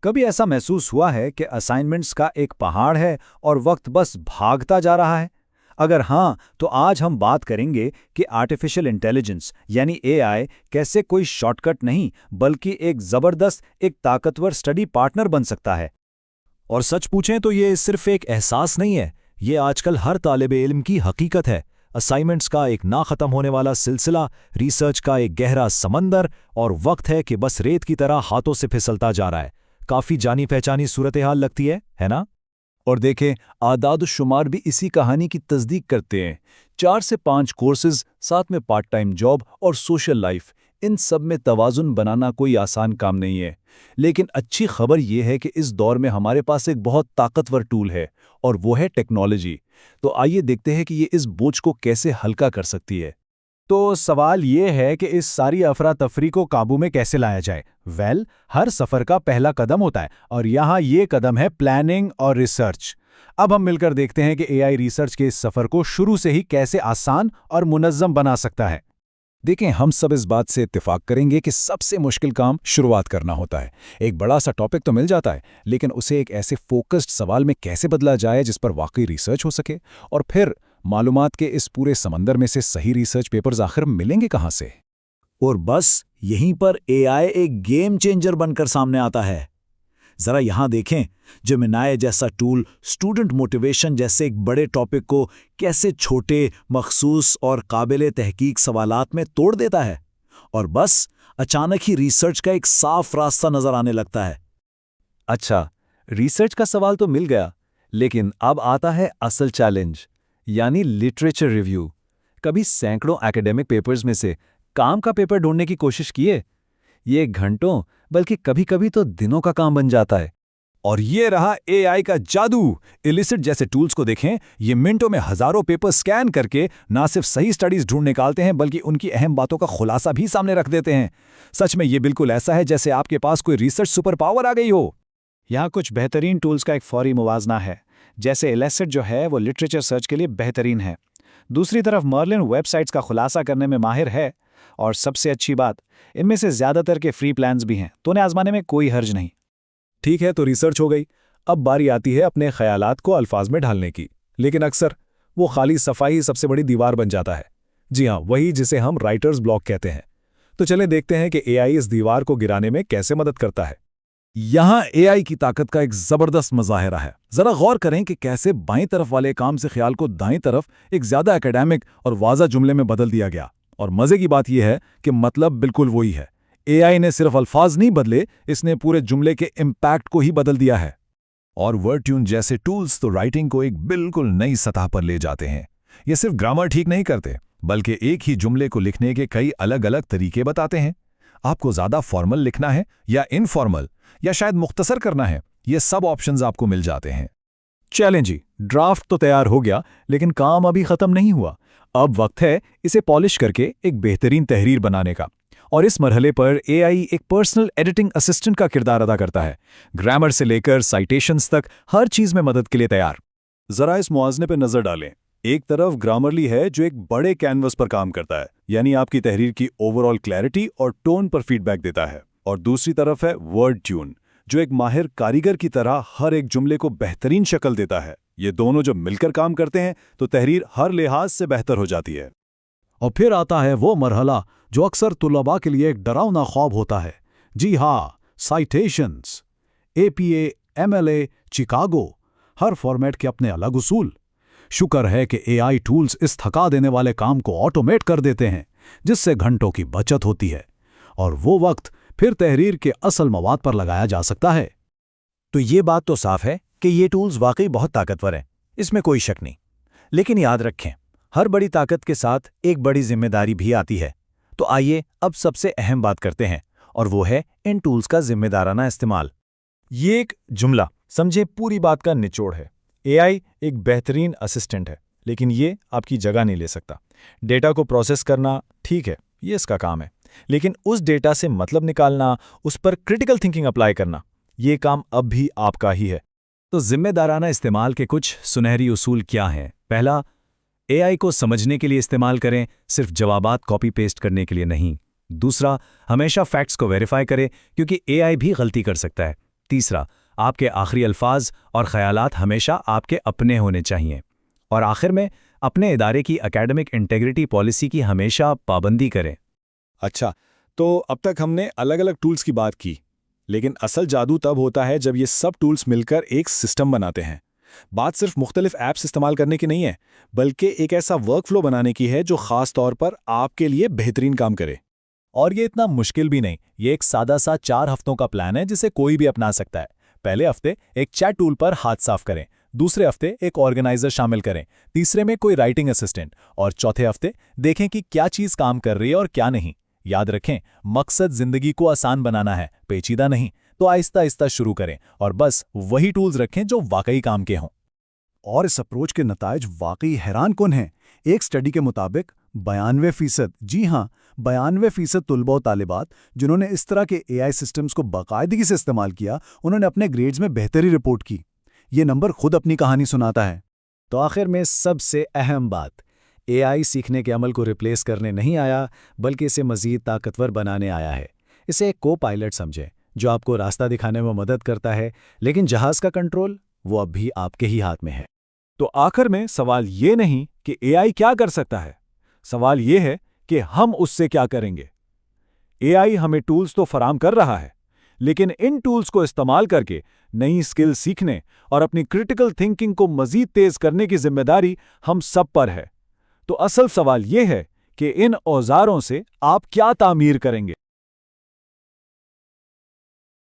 कभी ऐसा महसूस हुआ है कि असाइनमेंट्स का एक पहाड़ है और वक्त बस भागता जा रहा है? अगर हाँ, तो आज हम बात करेंगे कि आर्टिफिशियल इंटेलिजेंस यानी एआई कैसे कोई शॉर्टकट नहीं बल्कि एक ज़बरदस्त, एक ताकतवर स्टडी पार्टनर बन सकता है। और सच पूछें तो ये सिर्फ एक एहसास नहीं है, ये आजकल हर तालिबे इल्म की हकीकत है। असाइनमेंट्स का एक ना ख़त्म होने वाला सिलसिला, रिसर्च का एक गहरा समंदर, और वक्त है कि बस रेत की तरह हाथों से फिसलता जा रहा है। काफ़ी जानी पहचानी सूरत हाल लगती है ना? और देखें, आदाद शुमार भी इसी कहानी की तस्दीक करते हैं। 4 से 5 कोर्सेज, साथ में पार्ट टाइम जॉब और सोशल लाइफ, इन सब में तवाज़ुन बनाना कोई आसान काम नहीं है। लेकिन अच्छी खबर यह है कि इस दौर में हमारे पास एक बहुत ताकतवर टूल है, और वो है टेक्नोलॉजी। तो आइए देखते हैं कि ये इस बोझ को कैसे हल्का कर सकती है। तो सवाल ये है कि इस सारी अफरा तफरी को काबू में कैसे लाया जाए। हर सफ़र का पहला कदम होता है, और यहाँ ये कदम है प्लानिंग और रिसर्च। अब हम मिलकर देखते हैं कि एआई रिसर्च के इस सफ़र को शुरू से ही कैसे आसान और मुनज़्ज़म बना सकता है। देखें, हम सब इस बात से इत्तेफाक करेंगे कि सबसे मुश्किल काम शुरुआत करना होता है। एक बड़ा सा टॉपिक तो मिल जाता है, लेकिन उसे एक ऐसे फोकस्ड सवाल में कैसे बदला जाए जिस पर वाकई रिसर्च हो सके। और फिर मालूमात के इस पूरे समंदर में से सही रिसर्च पेपर्स आखिर मिलेंगे कहाँ से? और बस यहीं पर एआई एक गेम चेंजर बनकर सामने आता है। जरा यहां देखें, जेमिनाई जैसा टूल स्टूडेंट मोटिवेशन जैसे एक बड़े टॉपिक को कैसे छोटे, मखसूस और काबिले तहकीक सवालात में तोड़ देता है, और बस अचानक ही रिसर्च का एक साफ रास्ता नजर आने लगता है। अच्छा, रिसर्च का सवाल तो मिल गया, लेकिन अब आता है असल चैलेंज, यानी लिटरेचर रिव्यू। कभी सैकड़ों एकेडमिक पेपर्स में से काम का पेपर ढूंढने की कोशिश किए? ये घंटों बल्कि कभी-कभी तो दिनों का काम बन जाता है। और ये रहा एआई का जादू। इलिसिट जैसे टूल्स को देखें, ये मिनटों में हजारों पेपर स्कैन करके ना सिर्फ सही स्टडीज ढूंढ निकालते हैं, बल्कि उनकी अहम बातों का खुलासा भी सामने रख देते हैं। सच में ये बिल्कुल ऐसा है जैसे आपके पास कोई रिसर्च सुपर पावर आ गई हो। यहाँ कुछ बेहतरीन टूल्स का एक फौरी मुवाजना है। जैसे इलिसिट जो है वो लिटरेचर सर्च के लिए बेहतरीन है। दूसरी तरफ मर्लिन वेबसाइट्स का खुलासा करने में माहिर है। और सबसे अच्छी बात, इनमें से ज़्यादातर के फ्री प्लान्स भी हैं, तो उन्हें आजमाने में कोई हर्ज नहीं। ठीक है, तो रिसर्च हो गई। अब बारी आती है अपने ख्यालात को अल्फाज में ढालने की। लेकिन अक्सर वो खाली सफाई सबसे बड़ी दीवार बन जाता है। जी हाँ, वही जिसे हम राइटर्स ब्लॉक कहते हैं। तो चलें देखते हैं कि एआई इस दीवार को गिराने में कैसे मदद करता है। यहाँ एआई की ताकत का एक जबरदस्त मुजाहिरा है। जरा गौर करें कि कैसे बाईं तरफ वाले काम से ख्याल को दाईं तरफ एक ज्यादा एकेडमिक और वाज़ा जुमले में बदल दिया गया। और मजे की बात यह है कि मतलब बिल्कुल वही है। एआई ने सिर्फ अल्फाज नहीं बदले, इसने पूरे जुमले के इम्पैक्ट को ही बदल दिया है। और वर्ड ट्यून जैसे टूल्स तो राइटिंग को एक बिल्कुल नई सतह पर ले जाते हैं। ये सिर्फ ग्रामर ठीक नहीं करते, बल्कि एक ही जुमले को लिखने के कई अलग अलग तरीके बताते हैं। आपको ज्यादा फॉर्मल लिखना है या इनफॉर्मल, या शायद मुख्तसर करना है, ये सब ऑप्शंस आपको मिल जाते हैं। चलें जी, ड्राफ्ट तो तैयार हो गया, लेकिन काम अभी खत्म नहीं हुआ। अब वक्त है इसे पॉलिश करके एक बेहतरीन तहरीर बनाने का। और इस मरहले पर एआई एक पर्सनल एडिटिंग असिस्टेंट का किरदार अदा करता है। ग्रामर से लेकर साइटेशंस तक हर चीज में मदद के लिए तैयार। जरा इस मुआवजे पे नजर डालें। एक तरफ ग्रामरली है जो एक बड़े कैनवस पर काम करता है, यानी आपकी तहरीर की ओवरऑल क्लैरिटी और टोन पर फीडबैक देता है। और दूसरी तरफ है वर्ड ट्यून, जो एक माहिर कारीगर की तरह हर एक जुमले को बेहतरीन शक्ल देता है। ये दोनों जब मिलकर काम करते हैं तो तहरीर हर लिहाज से बेहतर हो जाती है। और फिर आता है वो मरहला जो अक्सर तुलबा के लिए एक डरावना ख्वाब होता है। जी हाँ, साइटेशंस। एपीए, एमएलए, चिकागो, हर फॉर्मेट के अपने अलग उसूल। शुक्र है कि एआई टूल्स इस थका देने वाले काम को ऑटोमेट कर देते हैं, जिससे घंटों की बचत होती है, और वो वक्त फिर तहरीर के असल मवाद पर लगाया जा सकता है। तो ये बात तो साफ है कि ये टूल्स वाकई बहुत ताकतवर हैं, इसमें कोई शक नहीं। लेकिन याद रखें, हर बड़ी ताकत के साथ एक बड़ी जिम्मेदारी भी आती है। तो आइए अब सबसे अहम बात करते हैं, और वो है इन टूल्स का जिम्मेदाराना इस्तेमाल। ये एक जुमला समझे पूरी बात का निचोड़ है। एआई एक बेहतरीन असिस्टेंट है, लेकिन ये आपकी जगह नहीं ले सकता। डेटा को प्रोसेस करना ठीक है, ये इसका काम है, लेकिन उस डेटा से मतलब निकालना, उस पर क्रिटिकल थिंकिंग अप्लाई करना, ये काम अब भी आपका ही है। तो जिम्मेदाराना इस्तेमाल के कुछ सुनहरी उसूल क्या हैं? पहला, एआई को समझने के लिए इस्तेमाल करें, सिर्फ जवाबात कॉपी पेस्ट करने के लिए नहीं। दूसरा, हमेशा फैक्ट्स को वेरीफाई करें, क्योंकि एआई भी गलती कर सकता है। तीसरा, आपके आखिरी अल्फाज और ख़यालात हमेशा आपके अपने होने चाहिए। और आखिर में, अपने इदारे की एकेडमिक इंटेग्रिटी पॉलिसी की हमेशा पाबंदी करें। अच्छा, तो अब तक हमने अलग अलग टूल्स की बात की, लेकिन असल जादू तब होता है जब ये सब टूल्स मिलकर एक सिस्टम बनाते हैं। बात सिर्फ मुख्तलिफ ऐप्स इस्तेमाल करने की नहीं है, बल्कि एक ऐसा वर्कफ्लो बनाने की है जो खास तौर पर आपके लिए बेहतरीन काम करे। और ये इतना मुश्किल भी नहीं, ये एक सादा सा 4 हफ्तों का प्लान है जिसे कोई भी अपना सकता है। पहले हफ्ते एक चैट टूल पर हाथ साफ करें, दूसरे हफ्ते एक ऑर्गेनाइजर शामिल करें, तीसरे में कोई राइटिंग असिस्टेंट, और चौथे हफ्ते देखें कि क्या चीज़ काम कर रही है और क्या नहीं। याद रखें, मकसद जिंदगी को आसान बनाना है, पेचीदा नहीं। तो आहिस्ता आहिस्ता शुरू करें और बस वही टूल्स रखें जो वाकई काम के हों। और इस अप्रोच के नताइज वाकई हैरानकुन हैं। एक स्टडी के मुताबिक 92%, जी हाँ 92% तुलबा और तालिबात जिन्होंने इस तरह के एआई सिस्टम्स को बाकायदगी से इस्तेमाल किया, उन्होंने अपने ग्रेड्स में बेहतरी रिपोर्ट की। ये नंबर खुद अपनी कहानी सुनाता है। तो आखिर में सबसे अहम बात, एआई सीखने के अमल को रिप्लेस करने नहीं आया, बल्कि इसे मज़ीद ताकतवर बनाने आया है। इसे एक को पायलट समझें जो आपको रास्ता दिखाने में मदद करता है, लेकिन जहाज़ का कंट्रोल वो अब भी आपके ही हाथ में है। तो आखिर में सवाल ये नहीं कि एआई क्या कर सकता है, सवाल ये है कि हम उससे क्या करेंगे। एआई हमें टूल्स तो फराहम कर रहा है, लेकिन इन टूल्स को इस्तेमाल करके नई स्किल सीखने और अपनी क्रिटिकल थिंकिंग को मजीद तेज करने की जिम्मेदारी हम सब पर है। तो असल सवाल ये है कि इन औजारों से आप क्या तामीर करेंगे।